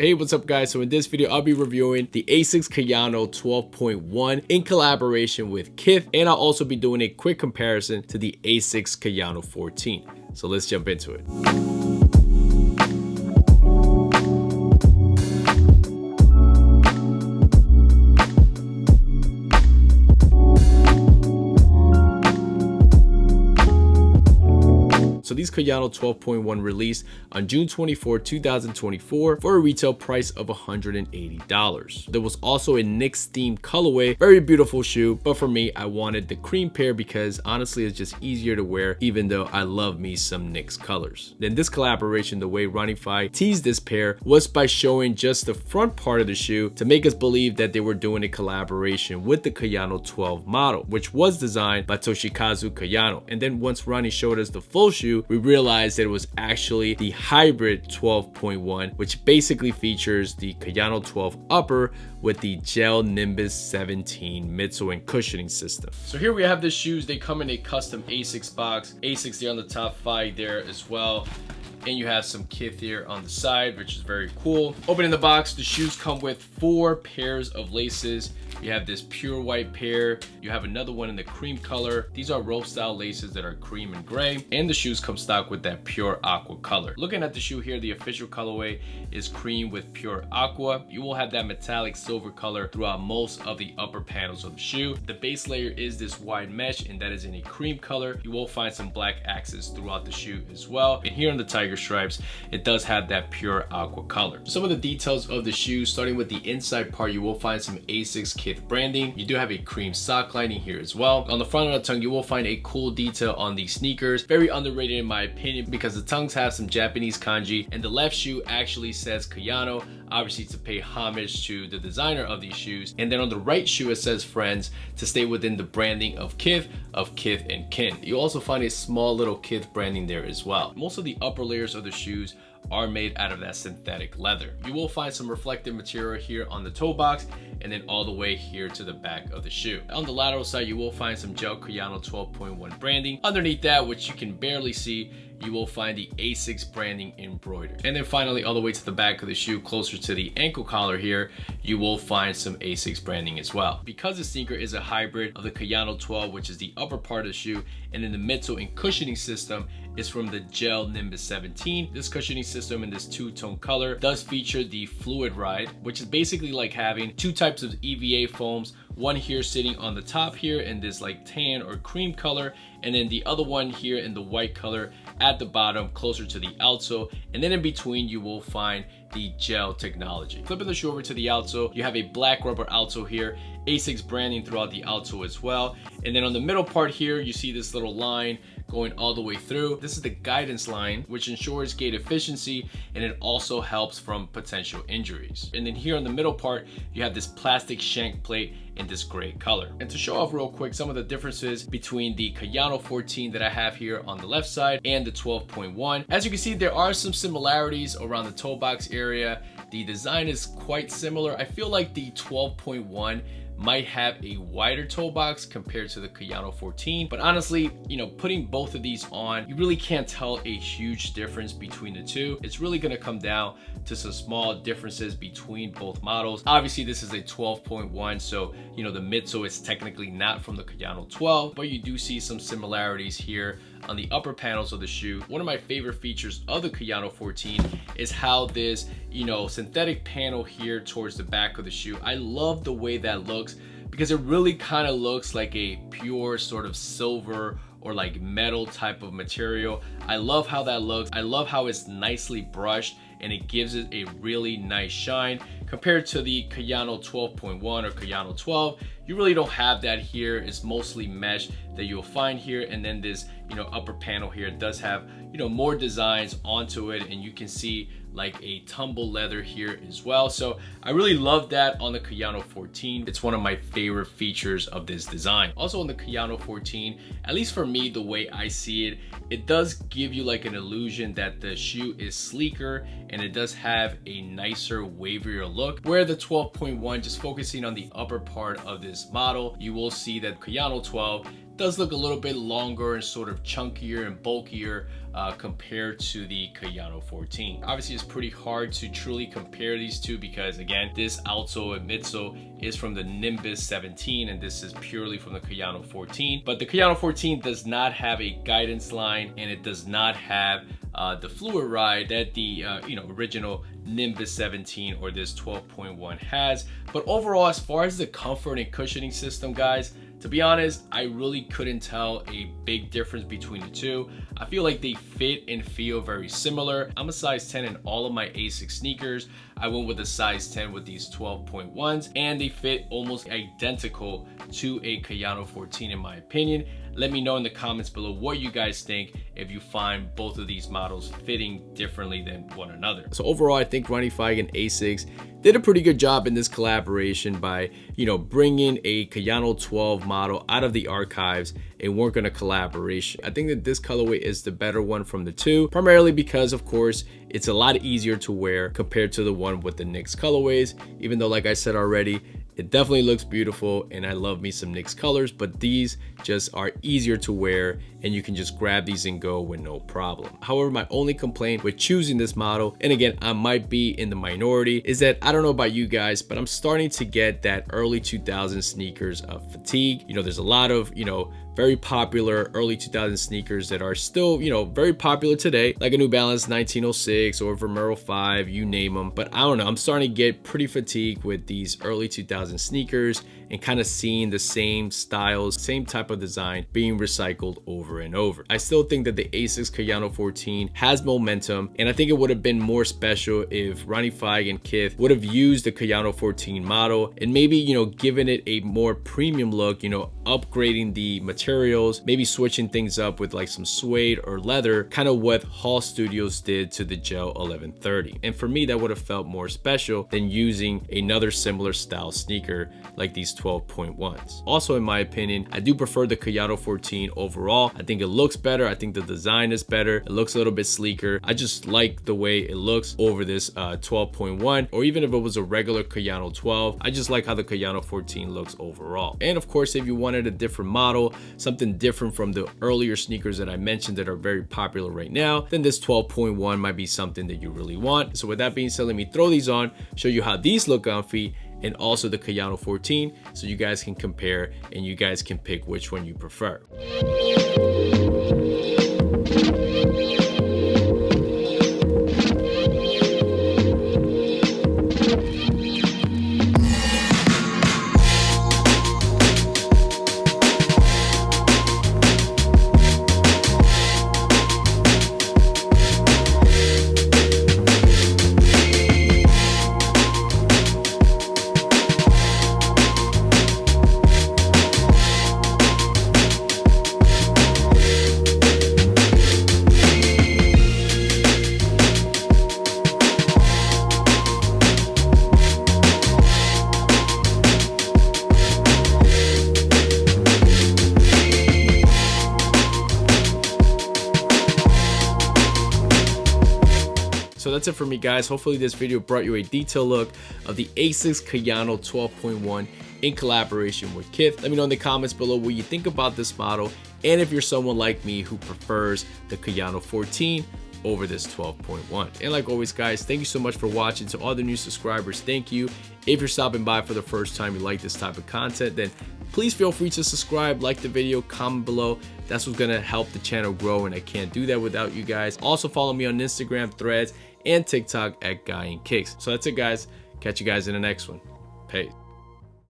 Hey, what's up guys? So in this video, I'll be reviewing the ASICS Kayano 12.1 in collaboration with Kith, and I'll also be doing a quick comparison to the ASICS Kayano 14. So let's jump into it. So these Kayano 12.1 released on June 24, 2024 for a retail price of $180. There was also a Knicks themed colorway, very beautiful shoe, but for me, I wanted the cream pair because honestly, it's just easier to wear, even though I love me some Knicks colors. Then this collaboration, the way Runify teased this pair was by showing just the front part of the shoe to make us believe that they were doing a collaboration with the Kayano 12 model, which was designed by Toshikazu Kayano. And then once Ronnie showed us the full shoe, we realized that it was actually the hybrid 12.1, which basically features the Kayano 12 upper with the gel Nimbus 17 midsole and cushioning system. So here we have the shoes. They come in a custom ASICS box. ASICS there on the top, Phi there as well. And you have some Kith here on the side, which is very cool. Opening the box, the shoes come with 4 pairs of laces. You have this pure white pair. You have another one in the cream color. These are rope style laces that are cream and gray. And the shoes come stock with that pure aqua color. Looking at the shoe here, the official colorway is cream with pure aqua. You will have that metallic silver color throughout most of the upper panels of the shoe. The base layer is this wide mesh, and that is in a cream color. You will find some black accents throughout the shoe as well. And here on the tiger stripes, it does have that pure aqua color. Some of the details of the shoe, starting with the inside part, you will find some ASICS Kith branding. You do have a cream sock lining here as well. On the front of the tongue, you will find a cool detail on the sneakers. Very underrated in my opinion because the tongues have some Japanese kanji, and the left shoe actually says Kayano, obviously to pay homage to the designer of these shoes. And then on the right shoe, it says Friends, to stay within the branding of Kith and Kin. You also find a small little Kith branding there as well. Most of the upper layers of the shoes are made out of that synthetic leather. You will find some reflective material here on the toe box and then all the way here to the back of the shoe. On the lateral side, you will find some gel Kayano 12.1 branding. Underneath that, which you can barely see, you will find the ASICS branding embroidered. And then finally, all the way to the back of the shoe, closer to the ankle collar here, you will find some ASICS branding as well. Because the sneaker is a hybrid of the Kayano 12, which is the upper part of the shoe, and then the midsole and cushioning system is from the gel Nimbus 17. This cushioning system in this two-tone color does feature the fluid ride, which is basically like having 2 types of EVA foams, one here sitting on the top here in this like tan or cream color, and then the other one here in the white color at the bottom closer to the outsole, and then in between you will find the gel technology. Flipping the shoe over to the outsole, you have a black rubber outsole here, ASICS branding throughout the outsole as well. And then on the middle part here, you see this little line going all the way through. This is the guidance line, which ensures gait efficiency, and it also helps from potential injuries. And then here on the middle part, you have this plastic shank plate in this gray color. And to show off real quick some of the differences between the Kayano 14 that I have here on the left side and the 12.1. As you can see, there are some similarities around the toe box area. The design is quite similar. I feel like the 12.1 might have a wider toe box compared to the Kayano 14, but honestly, you know, putting both of these on, you really can't tell a huge difference between the two. It's really going to come down to some small differences between both models. Obviously, this is a 12.1, so you know the midsole is technically not from the Kayano 12, but you do see some similarities here on the upper panels of the shoe. One of my favorite features of the Kayano 14 is how this, you know, synthetic panel here towards the back of the shoe, I love the way that looks because it really kind of looks like a pure sort of silver or like metal type of material. I love how that looks. I love how it's nicely brushed and it gives it a really nice shine compared to the Kayano 12.1 or Kayano 12. You really don't have that here. It's mostly mesh that you'll find here, and then this, you know, upper panel here does have, you know, more designs onto it, and you can see like a tumble leather here as well. So I really love that on the Kayano 14. It's one of my favorite features of this design. Also on the Kayano 14, at least for me, the way I see it, it does give you like an illusion that the shoe is sleeker and it does have a nicer, wavier look. Where the 12.1, just focusing on the upper part of this model, you will see that Kayano 12 does look a little bit longer and sort of chunkier and bulkier compared to the Kayano 14. Obviously, it's pretty hard to truly compare these two because, again, this outsole and midsole is from the Nimbus 17 and this is purely from the Kayano 14. But the Kayano 14 does not have a guidance line and it does not have the fluid ride that the original Nimbus 17 or this 12.1 has. But overall, as far as the comfort and cushioning system, guys, to be honest, I really couldn't tell a big difference between the two. I feel like they fit and feel very similar. I'm a size 10 in all of my ASICS sneakers. I went with a size 10 with these 12.1s and they fit almost identical to a Kayano 14 in my opinion. Let me know in the comments below what you guys think if you find both of these models fitting differently than one another. So overall, I think Ronnie Fieg and ASICS did a pretty good job in this collaboration by, bringing a Kayano 12 model out of the archives and working on a collaboration. I think that this colorway is the better one from the two, primarily because, of course, it's a lot easier to wear compared to the one with the NYX colorways, even though, like I said already, it definitely looks beautiful and I love me some NYX colors, but these just are easier to wear and you can just grab these and go with no problem. However, my only complaint with choosing this model, and again, I might be in the minority, is that I don't know about you guys, but I'm starting to get that early 2000s sneakers of fatigue. There's a lot of, very popular early 2000 sneakers that are still, very popular today, like a New Balance 1906 or Vomero 5, you name them. But I don't know, I'm starting to get pretty fatigued with these early 2000 sneakers and kind of seeing the same styles, same type of design being recycled over and over. I still think that the ASICS Kayano 14 has momentum, and I think it would have been more special if Ronnie Fieg and Kith would have used the Kayano 14 model and maybe, given it a more premium look, upgrading the materials, maybe switching things up with like some suede or leather, kind of what Hall Studios did to the Gel 1130. And for me, that would have felt more special than using another similar style sneaker like these 12.1s. Also, in my opinion, I do prefer the Kayano 14 overall. I think it looks better. I think the design is better. It looks a little bit sleeker. I just like the way it looks over this 12.1, or even if it was a regular Kayano 12, I just like how the Kayano 14 looks overall. And of course, if you wanted a different model, something different from the earlier sneakers that I mentioned that are very popular right now, then this 12.1 might be something that you really want. So with that being said, let me throw these on, show you how these look on feet, and also the Kayano 14, so you guys can compare and you guys can pick which one you prefer. So that's it for me, guys. Hopefully this video brought you a detailed look of the ASICS Kayano 12.1 in collaboration with Kith. Let me know in the comments below what you think about this model, and if you're someone like me who prefers the Kayano 14 over this 12.1. And like always, guys, thank you so much for watching. To all the new subscribers, thank you. If you're stopping by for the first time, you like this type of content, then please feel free to subscribe, like the video, comment below. That's what's gonna help the channel grow, and I can't do that without you guys. Also follow me on Instagram, Threads, and TikTok at Guy and Kicks. So that's it, guys. Catch you guys in the next one. Peace.